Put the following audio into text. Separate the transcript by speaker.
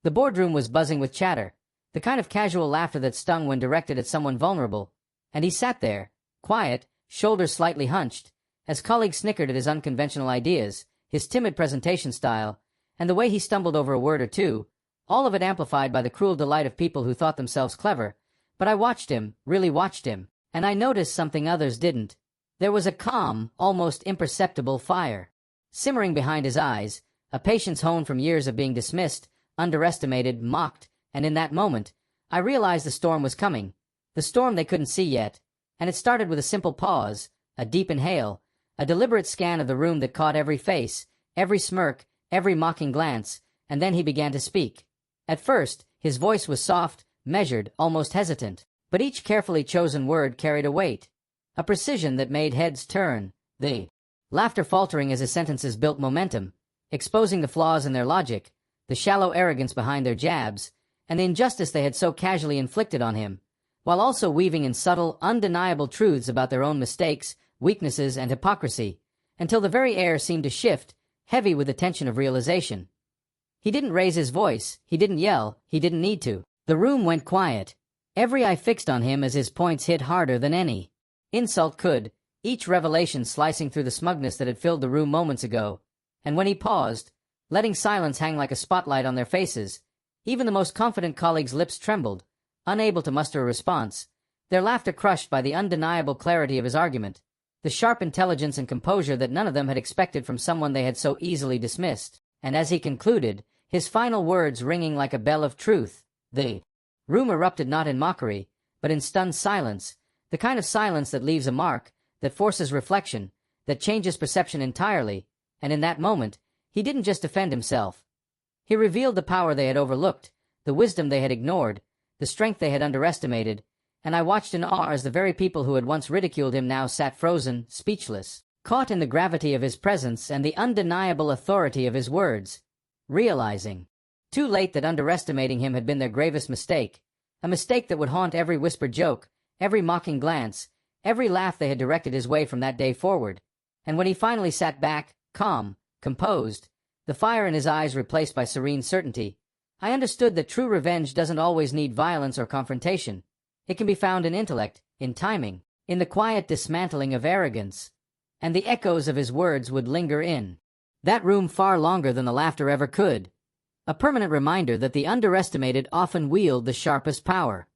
Speaker 1: The boardroom was buzzing with chatter, the kind of casual laughter that stung when directed at someone vulnerable, and he sat there, quiet, shoulders slightly hunched, as colleagues snickered at his unconventional ideas, his timid presentation style, and the way he stumbled over a word or two, all of it amplified by the cruel delight of people who thought themselves clever. But I watched him, really watched him, and I noticed something others didn't. There was a calm, almost imperceptible fire simmering behind his eyes, a patience honed from years of being dismissed, underestimated, mocked, and in that moment, I realized the storm was coming, the storm they couldn't see yet, and it started with a simple pause, a deep inhale, a deliberate scan of the room that caught every face, every smirk, every mocking glance, and then he began to speak. At first, his voice was soft, measured, almost hesitant, but each carefully chosen word carried a weight, a precision that made heads turn, the laughter faltering as his sentences built momentum, exposing the flaws in their logic, the shallow arrogance behind their jabs, and the injustice they had so casually inflicted on him, while also weaving in subtle, undeniable truths about their own mistakes, weaknesses, and hypocrisy, until the very air seemed to shift, heavy with the tension of realization. He didn't raise his voice, he didn't yell, he didn't need to. The room went quiet, every eye fixed on him as his points hit harder than any insult could, each revelation slicing through the smugness that had filled the room moments ago. And when he paused, letting silence hang like a spotlight on their faces, even the most confident colleagues' lips trembled, unable to muster a response, their laughter crushed by the undeniable clarity of his argument, the sharp intelligence and composure that none of them had expected from someone they had so easily dismissed. And as he concluded, his final words ringing like a bell of truth, the room erupted not in mockery, but in stunned silence, the kind of silence that leaves a mark, that forces reflection, that changes perception entirely. And in that moment, he didn't just defend himself. He revealed the power they had overlooked, the wisdom they had ignored, the strength they had underestimated, and I watched in awe as the very people who had once ridiculed him now sat frozen, speechless, caught in the gravity of his presence and the undeniable authority of his words, realizing too late that underestimating him had been their gravest mistake, a mistake that would haunt every whispered joke, every mocking glance, every laugh they had directed his way from that day forward. And when he finally sat back, calm, composed, the fire in his eyes replaced by serene certainty, I understood that true revenge doesn't always need violence or confrontation. It can be found in intellect, in timing, in the quiet dismantling of arrogance. And the echoes of his words would linger in that room far longer than the laughter ever could, a permanent reminder that the underestimated often wield the sharpest power.